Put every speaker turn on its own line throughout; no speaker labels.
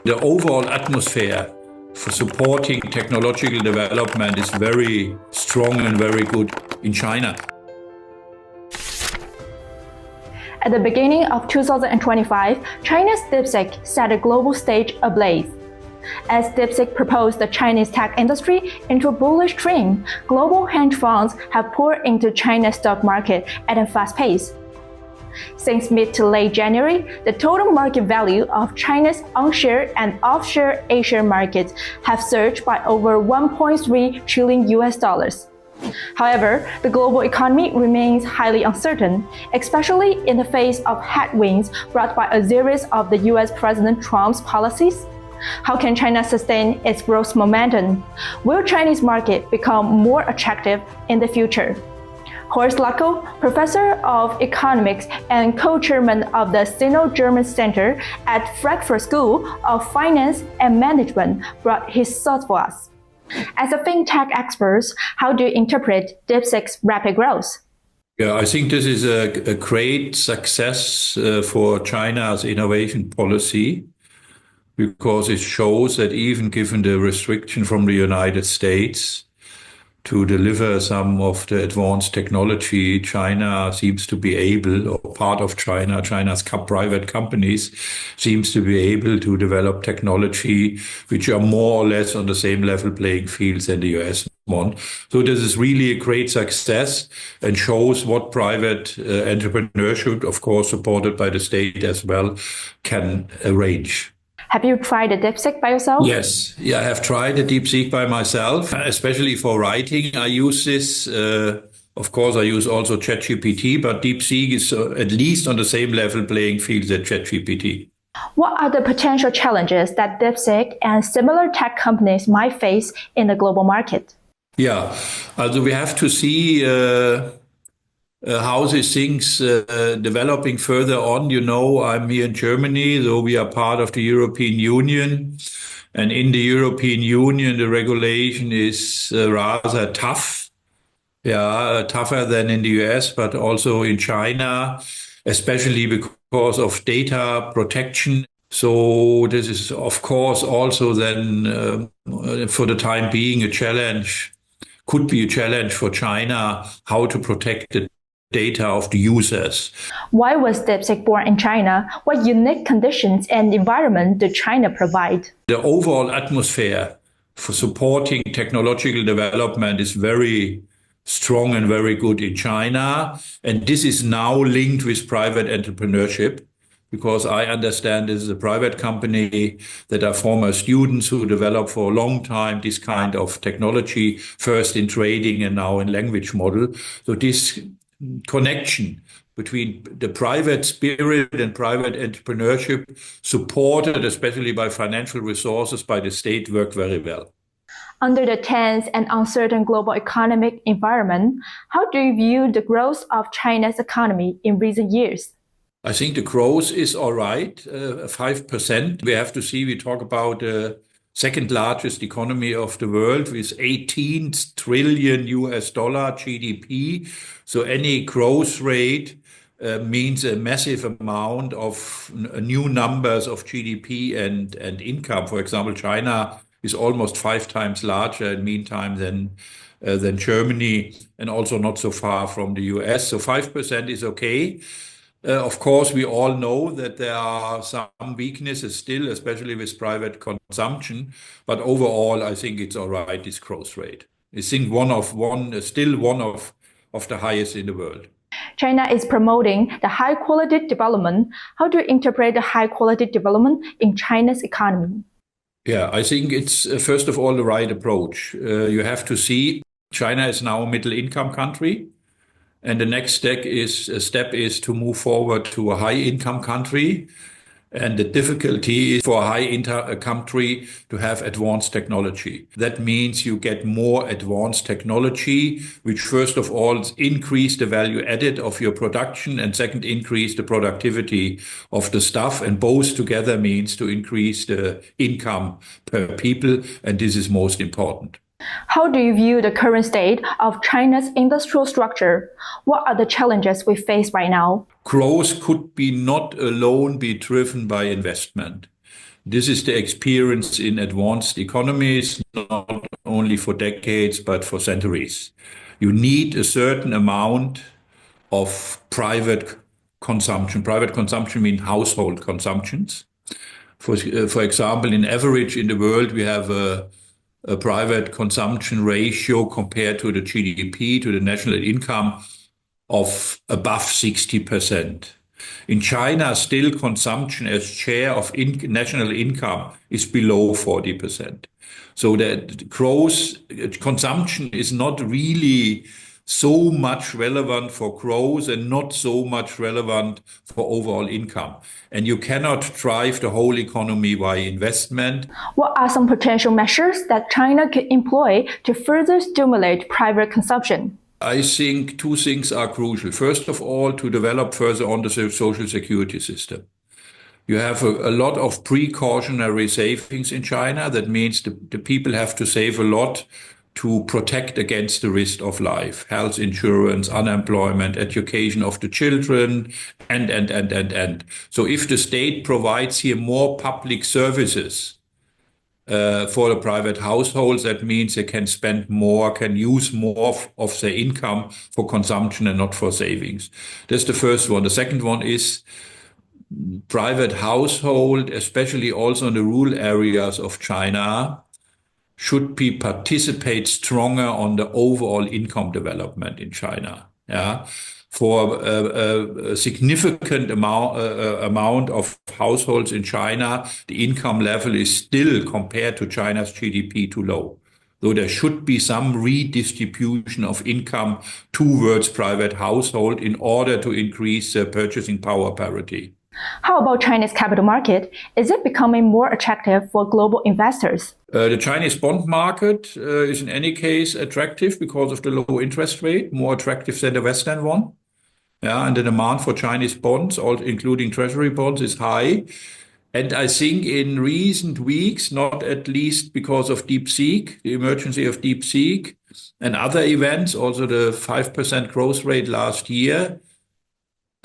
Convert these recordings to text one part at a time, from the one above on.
The overall atmosphere for supporting technological development is very strong and very good in China.
At the beginning of 2025, China's DeepSeek set a global stage ablaze. As DeepSeek proposed the Chinese tech industry into a bullish trend, global hedge funds have poured into China's stock market at a fast pace. Since mid to late January, the total market value of China's onshore and offshore Asian markets have surged by over $1.3 trillion. However, the global economy remains highly uncertain, especially in the face of headwinds brought by a series of the US President Trump's policies. How can China sustain its growth momentum? Will Chinese market become more attractive in the future? Horst Löchel, Professor of Economics and co-chairman of the Sino-German Center at Frankfurt School of Finance and Management, brought his thoughts for us. As a fintech expert, how do you interpret DeepSeek's rapid growth?
Yeah, I think this is a great success for China's innovation policy, because it shows that even given the restriction from the United States to deliver some of the advanced technology, China seems to be able, or part of China's private companies seems to be able to develop technology which are more or less on the same level playing fields than the US one. So this is really a great success and shows what private entrepreneurship, of course supported by the state as well, can arrange.
Have you tried the DeepSeek by yourself?
Yes, I have tried the DeepSeek by myself, especially for writing. I use this. Of course, I use also ChatGPT, but DeepSeek is at least on the same level playing field as ChatGPT.
What are the potential challenges that DeepSeek and similar tech companies might face in the global market?
Yeah, also we have to see how these things developing further on. You know, I'm here in Germany, so we are part of the European Union. And in the European Union, the regulation is rather tough. Yeah, tougher than in the US, but also in China, especially because of data protection. So this is, of course, also then for the time being a challenge, could be a challenge for China, how to protect the data of the users.
Why was DeepSeek born in China? What unique conditions and environment did China provide?
The overall atmosphere for supporting technological development is very strong and very good in China. And this is now linked with private entrepreneurship, because I understand this is a private company that are former students who develop for a long time this kind of technology, first in trading and now in language model. So this connection between the private spirit and private entrepreneurship, supported especially by financial resources by the state, work very well.
Under the tense and uncertain global economic environment, how do you view the growth of China's economy in recent years?
I think the growth is all right, 5%. We have to see, we talk about the second largest economy of the world with 18 trillion US dollar GDP. So any growth rate means a massive amount of new numbers of GDP and income. For example, China is almost 5 times larger in meantime than Germany, and also not so far from the US. So 5% is okay. Of course, we all know that there are some weaknesses still, especially with private consumption. But overall, I think it's all right, this growth rate. I think still one of the highest in the world.
China is promoting the high-quality development. How do you interpret the high-quality development in China's economy?
Yeah, I think it's, first of all, the right approach. You have to see China is now a middle-income country. And the next step is to move forward to a high-income country. And the difficulty is for a high-income country to have advanced technology. That means you get more advanced technology, which first of all increase the value added of your production, and second, increase the productivity of the staff. And both together means to increase the income per people. And this is most important.
How do you view the current state of China's industrial structure? What are the challenges we face right now?
Growth could not alone be driven by investment. This is the experience in advanced economies, not only for decades, but for centuries. You need a certain amount of private consumption. Private consumption means household consumptions. For example, in average in the world, we have a private consumption ratio compared to the GDP, to the national income, of above 60%. In China, still consumption as share of national income is below 40%. So that gross consumption is not really so much relevant for growth and not so much relevant for overall income. And you cannot drive the whole economy by investment.
What are some potential measures that China could employ to further stimulate private consumption?
I think two things are crucial. First of all, to develop further on the social security system. You have a lot of precautionary savings in China. That means the people have to save a lot to protect against the risk of life, health insurance, unemployment, education of the children, and. So if the state provides here more public services for the private households, that means they can spend more, can use more of their income for consumption and not for savings. That's the first one. The second one is private household, especially also in the rural areas of China, should participate stronger on the overall income development in China. Yeah. For a significant amount of households in China, the income level is still, compared to China's GDP, too low. So there should be some redistribution of income towards private household in order to increase purchasing power parity.
How about China's capital market? Is it becoming more attractive for global investors?
The Chinese bond market is in any case attractive because of the low interest rate, more attractive than the Western one. Yeah, and the demand for Chinese bonds, including treasury bonds, is high. And I think in recent weeks, not at least because of DeepSeek, the emergence of DeepSeek, and other events, also the 5% growth rate last year,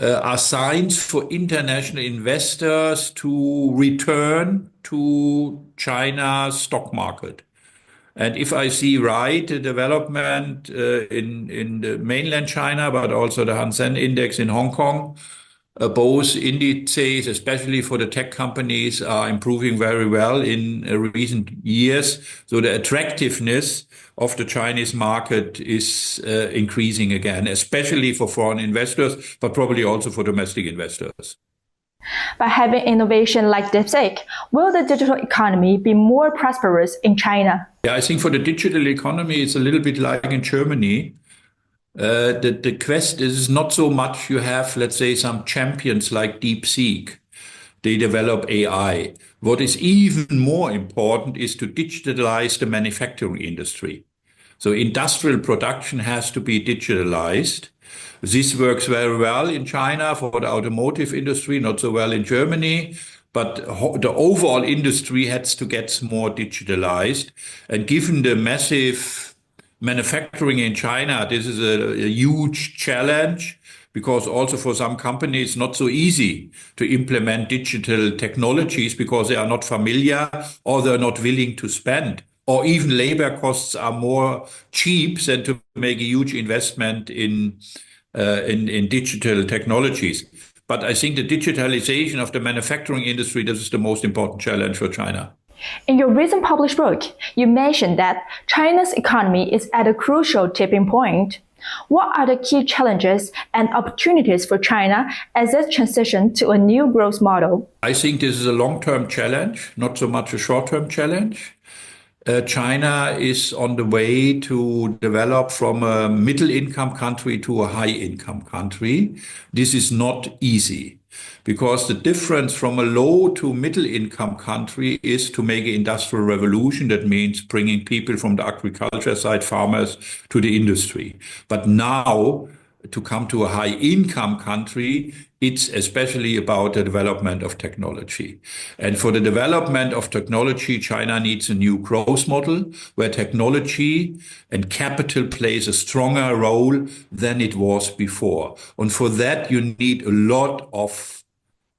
are signs for international investors to return to China's stock market. And if I see right development in the mainland China, but also the Hang Seng Index in Hong Kong, both indices, especially for the tech companies, are improving very well in recent years. So the attractiveness of the Chinese market is increasing again, especially for foreign investors, but probably also for domestic investors.
By having innovation like DeepSeek, will the digital economy be more prosperous in China?
Yeah, I think for the digital economy, it's a little bit like in Germany. The quest is not so much you have, let's say, some champions like DeepSeek. They develop AI. What is even more important is to digitalize the manufacturing industry. So industrial production has to be digitalized. This works very well in China for the automotive industry, not so well in Germany. But the overall industry has to get more digitalized. And given the massive manufacturing in China, this is a huge challenge, because also for some companies, it's not so easy to implement digital technologies because they are not familiar or they're not willing to spend. Or even labor costs are more cheap than to make a huge investment in digital technologies. But I think the digitalization of the manufacturing industry, this is the most important challenge for China.
In your recent published book, you mentioned that China's economy is at a crucial tipping point. What are the key challenges and opportunities for China as it transitions to a new growth model?
I think this is a long-term challenge, not so much a short-term challenge. China is on the way to develop from a middle-income country to a high-income country. This is not easy, because the difference from a low to middle-income country is to make an industrial revolution. That means bringing people from the agriculture side, farmers, to the industry. But now, to come to a high-income country, it's especially about the development of technology. And for the development of technology, China needs a new growth model where technology and capital plays a stronger role than it was before. And for that, you need a lot of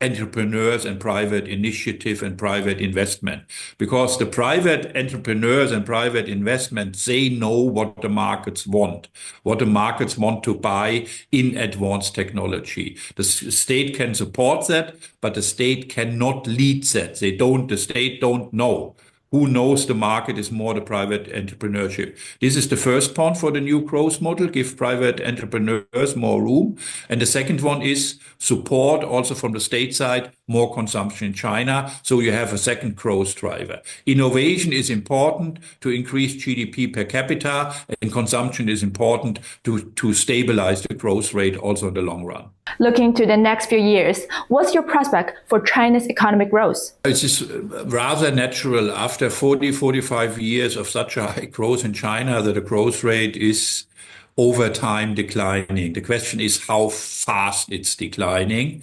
entrepreneurs and private initiative and private investment, because the private entrepreneurs and private investment, they know what the markets want to buy in advanced technology. The state can support that, but the state cannot lead that. The state don't know. Who knows the market is more the private entrepreneurship. This is the first point for the new growth model, give private entrepreneurs more room. And the second one is support also from the state side, more consumption in China. So you have a second growth driver. Innovation is important to increase GDP per capita, and consumption is important to stabilize the growth rate also in the long run.
Looking to the next few years, what's your prospect for China's economic growth?
It is rather natural after 45 years of such a high growth in China that the growth rate is over time declining. The question is how fast it's declining.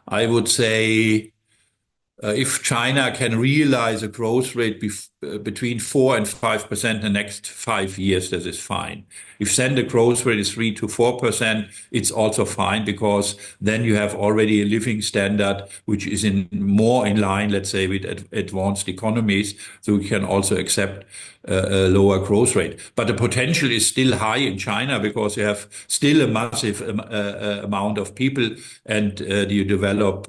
I would say if China can realize a growth rate between 4 and 5% in the next 5 years, that is fine. If then the growth rate is 3 to 4%, it's also fine, because then you have already a living standard which is more in line, let's say, with advanced economies. So we can also accept a lower growth rate. But the potential is still high in China, because you have still a massive amount of people, and you develop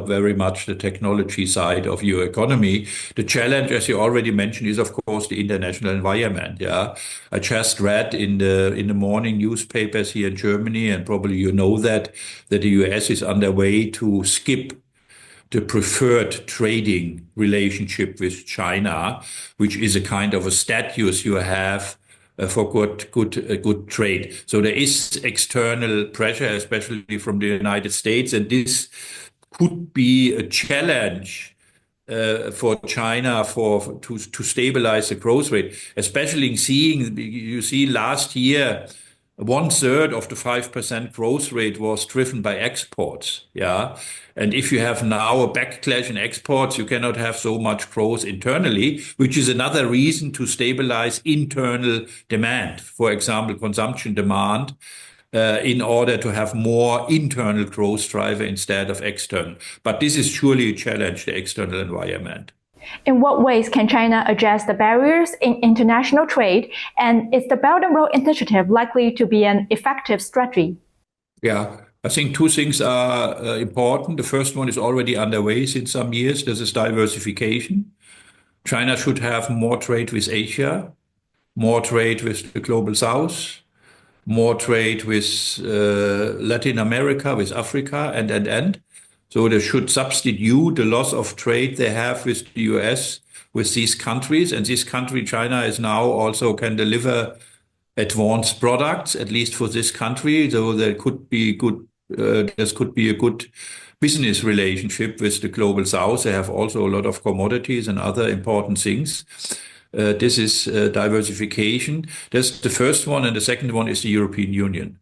very much the technology side of your economy. The challenge, as you already mentioned, is of course the international environment. Yeah, I just read in the morning newspapers here in Germany, and probably you know that the US is underway to skip the preferred trading relationship with China, which is a kind of a status you have for good trade. So there is external pressure, especially from the United States, and this could be a challenge for China to stabilize the growth rate, especially you see last year, 1/3 of the 5% growth rate was driven by exports. Yeah. And if you have now a backlash in exports, you cannot have so much growth internally, which is another reason to stabilize internal demand. For example, consumption demand, in order to have more internal growth driver instead of external. But this is surely a challenge, the external environment.
In what ways can China address the barriers in international trade, and is the Belt and Road Initiative likely to be an effective strategy?
Yeah, I think two things are important. The first one is already underway since some years. This is diversification. China should have more trade with Asia, more trade with the global South, more trade with Latin America, with Africa, and. So they should substitute the loss of trade they have with the US with these countries. And this country, China, is now also can deliver advanced products, at least for this country. So there could be this could be a good business relationship with the global South. They have also a lot of commodities and other important things. This is diversification. That's the first one. And the second one is the European Union.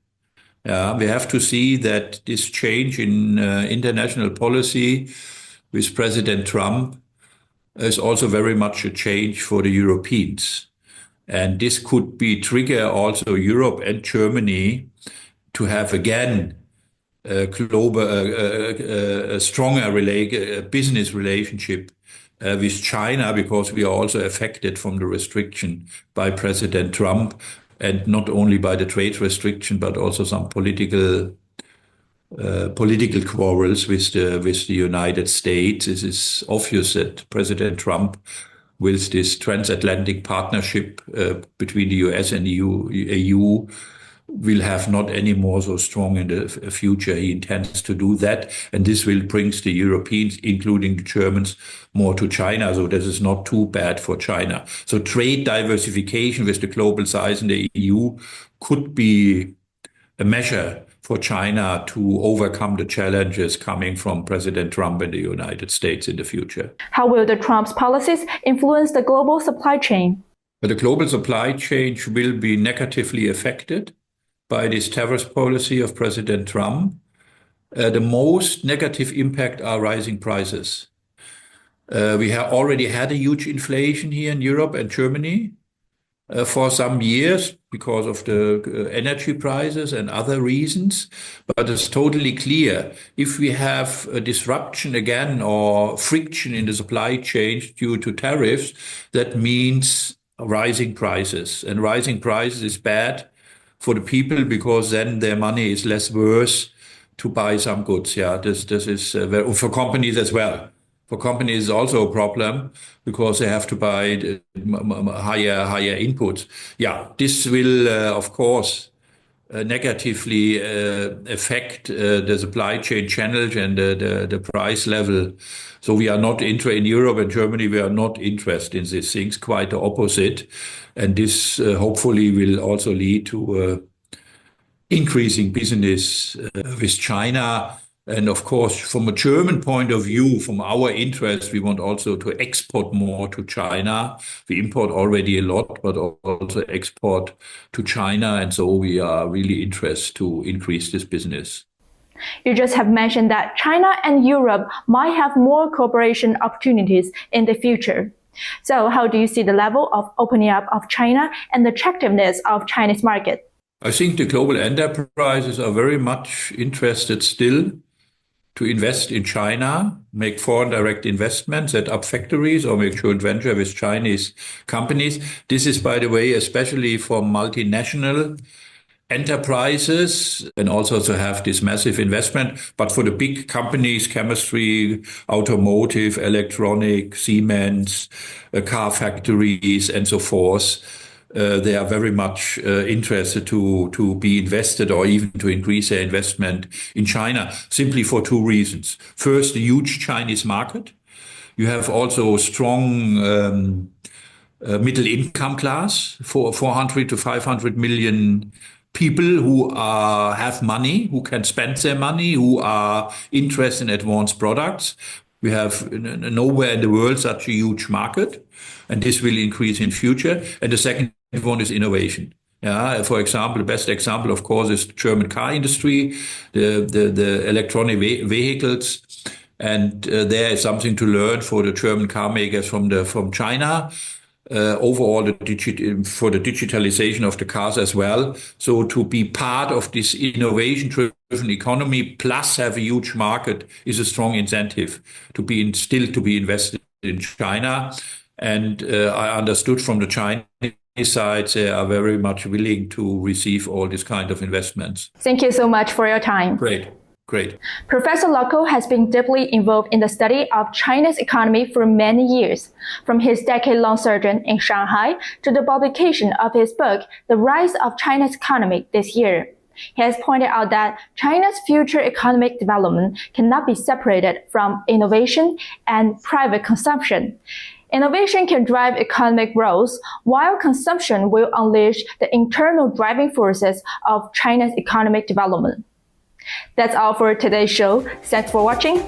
We have to see that this change in international policy with President Trump is also very much a change for the Europeans. And this could be trigger also Europe and Germany to have again a global, a stronger business relationship with China, because we are also affected from the restriction by President Trump. And not only by the trade restriction, but also some political quarrels with the United States. It is obvious that President Trump, with this transatlantic partnership between the US and the EU, will have not anymore so strong in the future. He intends to do that. And this will bring the Europeans, including the Germans, more to China. So this is not too bad for China. So trade diversification with the global size in the EU could be a measure for China to overcome the challenges coming from President Trump and the United States in the future.
How will the Trump's policies influence the global supply chain?
But the global supply chain will be negatively affected by this tariff policy of President Trump. The most negative impact are rising prices. We have already had a huge inflation here in Europe and Germany for some years, because of the energy prices and other reasons. But it's totally clear, if we have a disruption again or friction in the supply chain due to tariffs, that means rising prices. And rising prices is bad for the people because then their money is less worth to buy some goods. Yeah, this is for companies as well. For companies, it's also a problem because they have to buy higher inputs. Yeah, this will, of course, negatively affect the supply chain channel and the price level. So we are not in Europe and Germany, we are not interested in these things, quite the opposite. And this hopefully will also lead to increasing business with China. And of course, from a German point of view, from our interest, we want also to export more to China. We import already a lot, but also export to China. And so we are really interested to increase this business.
You just have mentioned that China and Europe might have more cooperation opportunities in the future. So how do you see the level of opening up of China and the attractiveness of Chinese market?
I think the global enterprises are very much interested still to invest in China, make foreign direct investments, set up factories, or make joint venture with Chinese companies. This is, by the way, especially for multinational enterprises, and also to have this massive investment. But for the big companies, chemistry, automotive, electronic, Siemens, car factories, and so forth, they are very much interested to be invested or even to increase their investment in China, simply for two reasons. First, the huge Chinese market. You have also a strong middle income class, 400 to 500 million people who have money, who can spend their money, who are interested in advanced products. We have nowhere in the world such a huge market, and this will increase in future. And the second one is innovation. Yeah, for example, the best example, of course, is the German car industry, the electronic vehicles, and there is something to learn for the German car makers from China. Overall, for the digitalization of the cars as well. So to be part of this innovation-driven economy plus have a huge market is a strong incentive to be invested in China. And I understood from the Chinese side, they are very much willing to receive all this kind of investments.
Thank you so much for your time.
Great.
Professor Löchel has been deeply involved in the study of China's economy for many years, from his decade-long sojourn in Shanghai to the publication of his book, The Rise of China's Economy, this year. He has pointed out that China's future economic development cannot be separated from innovation and private consumption. Innovation can drive economic growth, while consumption will unleash the internal driving forces of China's economic development. That's all for today's show. Thanks for watching.